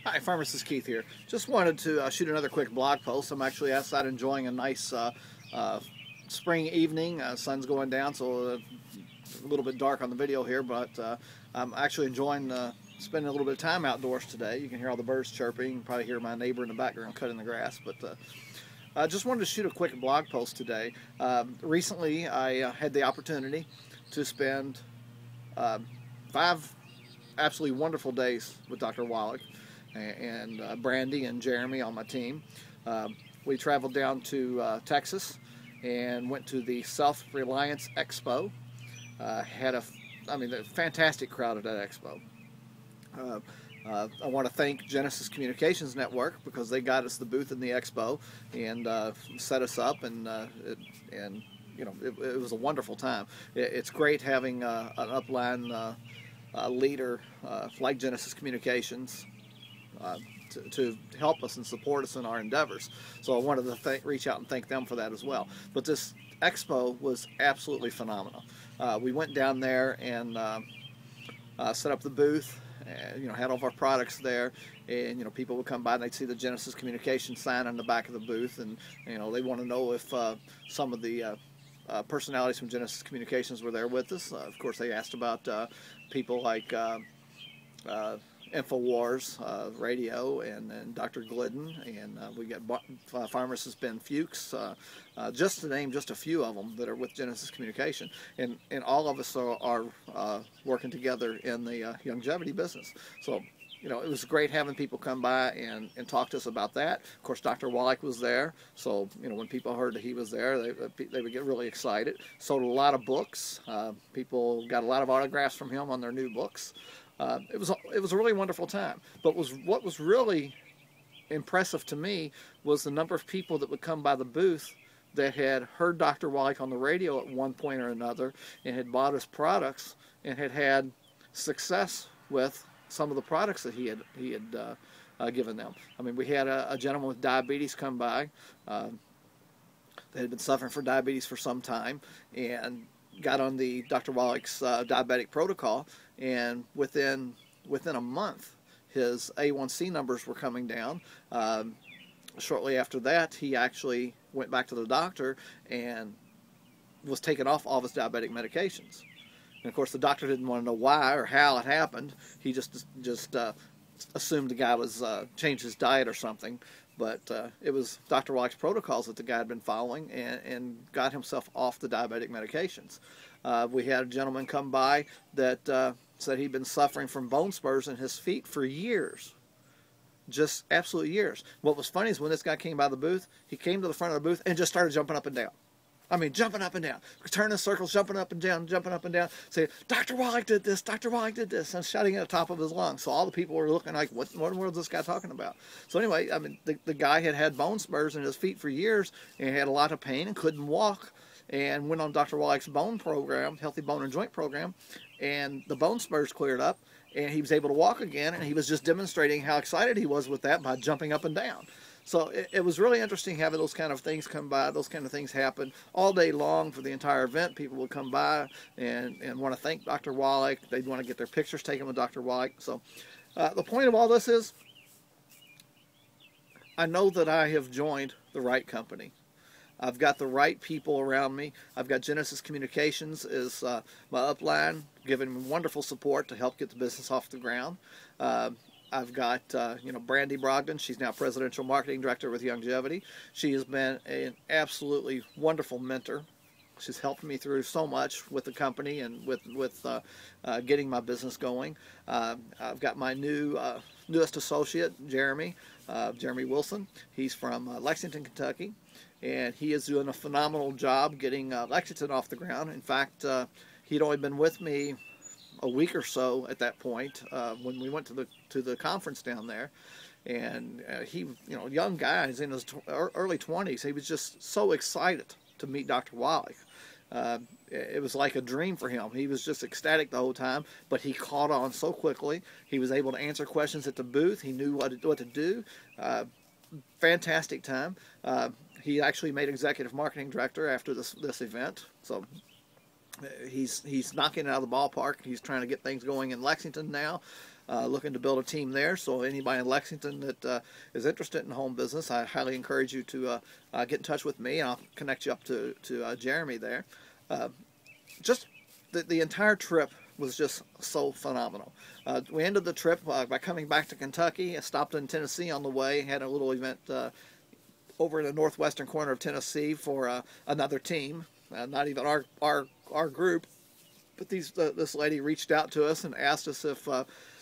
Hi, Pharmacist Keith here. Just wanted to shoot another quick blog post. I'm actually outside enjoying a nice spring evening. Sun's going down, so a little bit dark on the video here, but I'm actually enjoying spending a little bit of time outdoors today. You can hear all the birds chirping. You can probably hear my neighbor in the background cutting the grass, but I just wanted to shoot a quick blog post today. Recently, I had the opportunity to spend 5 absolutely wonderful days with Dr. Wallach and Brandy and Jeremy on my team. We traveled down to Texas and went to the Self-Reliance Expo. Had a fantastic crowd at that expo. I want to thank Genesis Communications Network because they got us the booth in the expo and set us up, and it was a wonderful time. It's great having an upline leader like Genesis Communications to help us and support us in our endeavors. So I wanted to reach out and thank them for that as well. But this expo was absolutely phenomenal. We went down there and set up the booth. Had all of our products there, and people would come by and they'd see the Genesis Communications sign on the back of the booth, and they want to know if some of the personalities from Genesis Communications were there with us. Of course, they asked about people like InfoWars Radio and Dr. Glidden, and we got pharmacist Ben Fuchs, just to name just a few of them that are with Genesis Communication, and all of us are working together in the longevity business. So it was great having people come by and talk to us about that. Of course, Dr. Wallach was there, so when people heard that he was there, they would get really excited. Sold a lot of books. People got a lot of autographs from him on their new books. It was a really wonderful time. But what was really impressive to me was the number of people that would come by the booth that had heard Dr. Wallach on the radio at one point or another and had bought his products and had success with some of the products that he had given them. We had a gentleman with diabetes come by that had been suffering from diabetes for some time and got on the Dr. Wallach's diabetic protocol, and within a month his A1C numbers were coming down. Shortly after that, he actually went back to the doctor and was taken off all of his diabetic medications. And of course, the doctor didn't want to know why or how it happened. He just assumed the guy was changed his diet or something. But it was Dr. Wallach's protocols that the guy had been following and got himself off the diabetic medications. We had a gentleman come by that said he'd been suffering from bone spurs in his feet for years. Just absolute years. What was funny is when this guy came by the booth, he came to the front of the booth and just started jumping up and down. Jumping up and down, turning in circles, jumping up and down, saying, Dr. Wallach did this, Dr. Wallach did this, and shouting at the top of his lungs. So all the people were looking like, what in the world is this guy talking about? So anyway, the guy had bone spurs in his feet for years and had a lot of pain and couldn't walk, and went on Dr. Wallach's bone program, Healthy Bone and Joint program, and the bone spurs cleared up, and he was able to walk again, and he was just demonstrating how excited he was with that by jumping up and down. So it was really interesting having those kind of things come by, those kind of things happen all day long for the entire event. People would come by and want to thank Dr. Wallach. They'd want to get their pictures taken with Dr. Wallach. So the point of all this is, I know that I have joined the right company. I've got the right people around me. I've got Genesis Communications as my upline, giving me wonderful support to help get the business off the ground. I've got Brandy Brogdon. She's now Presidential Marketing Director with Longevity. She has been an absolutely wonderful mentor. She's helped me through so much with the company and with getting my business going. I've got my newest associate, Jeremy Wilson. He's from Lexington, Kentucky, and he is doing a phenomenal job getting Lexington off the ground. In fact, he'd only been with me a week or so at that point when we went to the conference down there, and he, young guy, he's in his early 20s. He was just so excited to meet Dr. Wallach. It was like a dream for him. He was just ecstatic the whole time, but he caught on so quickly. He was able to answer questions at the booth. He knew what to do. Fantastic time. He actually made executive marketing director after this event. So he's knocking it out of the ballpark. He's trying to get things going in Lexington now. looking to build a team there. So anybody in Lexington that is interested in home business, I highly encourage you to get in touch with me, and I'll connect you up to Jeremy there. Just the entire trip was just so phenomenal. We ended the trip by coming back to Kentucky. I stopped in Tennessee on the way, had a little event over in the northwestern corner of Tennessee for another team, not even our group, but this lady reached out to us and asked us if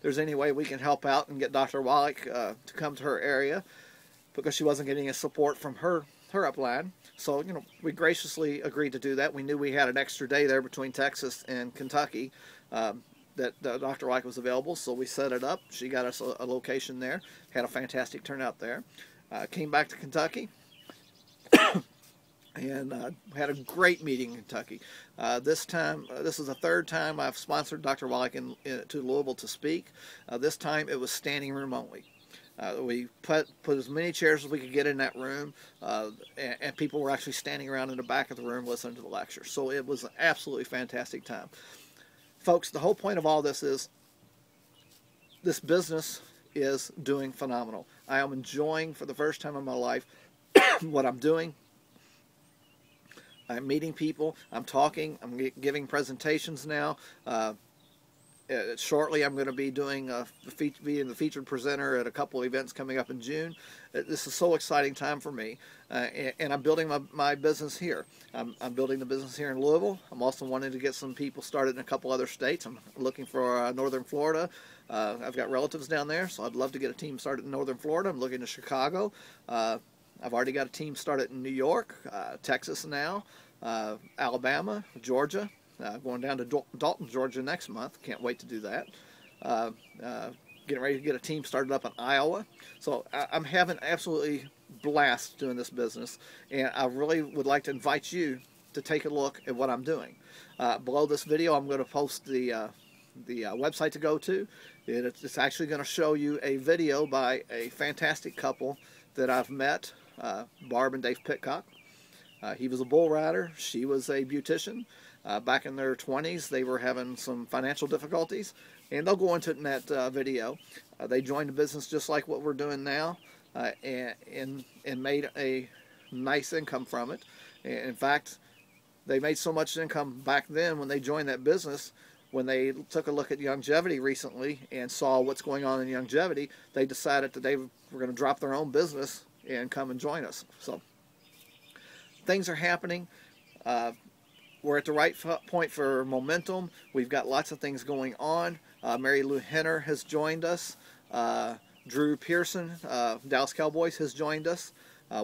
there's any way we can help out and get Dr. Wallach to come to her area, because she wasn't getting any support from her upline. So, we graciously agreed to do that. We knew we had an extra day there between Texas and Kentucky that Dr. Wallach was available, so we set it up. She got us a location there, had a fantastic turnout there. Came back to Kentucky and had a great meeting in Kentucky. This time, this is the third time I've sponsored Dr. Wallach to Louisville to speak. This time it was standing room only. We put as many chairs as we could get in that room, and people were actually standing around in the back of the room listening to the lecture. So it was an absolutely fantastic time. Folks, the whole point of all this is this business is doing phenomenal. I am enjoying, for the first time in my life, what I'm doing. I'm meeting people, I'm talking, I'm giving presentations now. Shortly I'm going to be doing being the featured presenter at a couple of events coming up in June. This is so exciting time for me, and I'm building my business here. I'm building the business here in Louisville. I'm also wanting to get some people started in a couple other states. I'm looking for northern Florida. I've got relatives down there, so I'd love to get a team started in northern Florida. I'm looking to Chicago. I've already got a team started in New York, Texas now, Alabama, Georgia. Going down to Dalton, Georgia next month. Can't wait to do that. Getting ready to get a team started up in Iowa. So I'm having absolutely blast doing this business, and I really would like to invite you to take a look at what I'm doing. Below this video, I'm going to post the website to go to. It's actually going to show you a video by a fantastic couple that I've met, Barb and Dave Pitcock. He was a bull rider. She was a beautician. Back in their 20s, they were having some financial difficulties, and they'll go into it in that video. They joined the business just like what we're doing now, and made a nice income from it. In fact, they made so much income back then when they joined that business. When they took a look at longevity recently and saw what's going on in longevity, they decided that they were going to drop their own business and come and join us. So things are happening. We're at the right point for momentum. We've got lots of things going on. Mary Lou Henner has joined us. Drew Pearson, Dallas Cowboys, has joined us.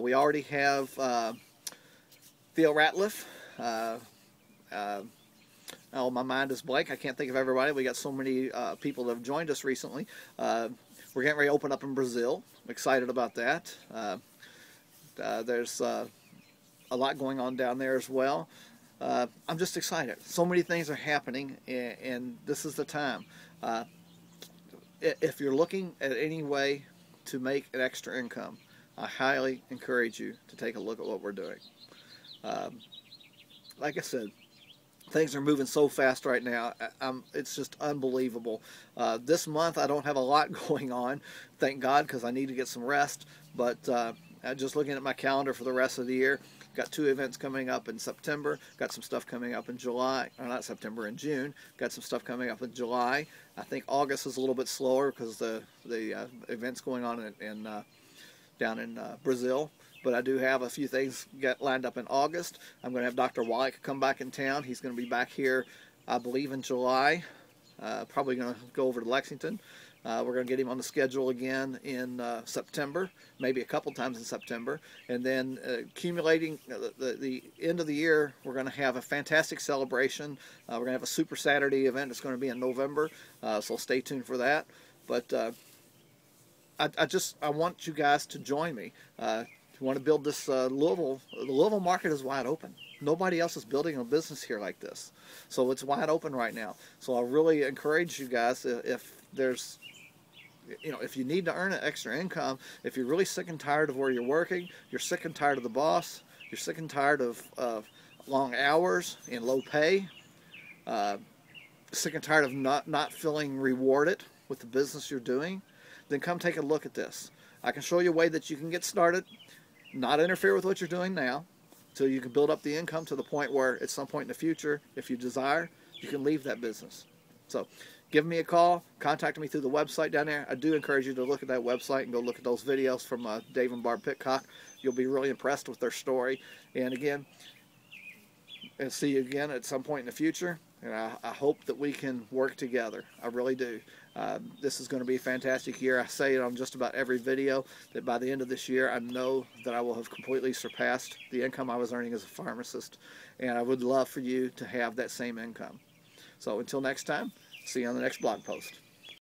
We already have Theo Ratliff. Oh, my mind is blank. I can't think of everybody. We got so many people that have joined us recently. We're getting ready to open up in Brazil. I'm excited about that. There's a lot going on down there as well. I'm just excited. So many things are happening, and this is the time. If you're looking at any way to make an extra income, I highly encourage you to take a look at what we're doing. Like I said, things are moving so fast right now. It's just unbelievable. This month I don't have a lot going on, thank God, because I need to get some rest. But just looking at my calendar for the rest of the year, got 2 events coming up in September. Got some stuff coming up in July, or not September, in June. Got some stuff coming up in July. I think August is a little bit slower because the events going on down in Brazil. But I do have a few things lined up in August. I'm going to have Dr. Wallach come back in town. He's going to be back here, I believe, in July. Probably going to go over to Lexington. We're going to get him on the schedule again in September, maybe a couple times in September. And then accumulating the end of the year, we're going to have a fantastic celebration. We're going to have a Super Saturday event. It's going to be in November, so stay tuned for that. But I want you guys to join me. If you want to build this Louisville, the Louisville market is wide open. Nobody else is building a business here like this. So it's wide open right now. So I really encourage you guys, if there's, if you need to earn an extra income, if you're really sick and tired of where you're working, you're sick and tired of the boss, you're sick and tired of long hours and low pay, sick and tired of not feeling rewarded, with the business you're doing, then come take a look at this. I can show you a way that you can get started, not interfere with what you're doing now, so you can build up the income to the point where at some point in the future, if you desire, you can leave that business. So give me a call, contact me through the website down there. I do encourage you to look at that website and go look at those videos from Dave and Barb Pitcock. You'll be really impressed with their story. And again, I'll see you again at some point in the future. And I hope that we can work together. I really do. This is going to be a fantastic year. I say it on just about every video that by the end of this year, I know that I will have completely surpassed the income I was earning as a pharmacist. And I would love for you to have that same income. So until next time, see you on the next blog post.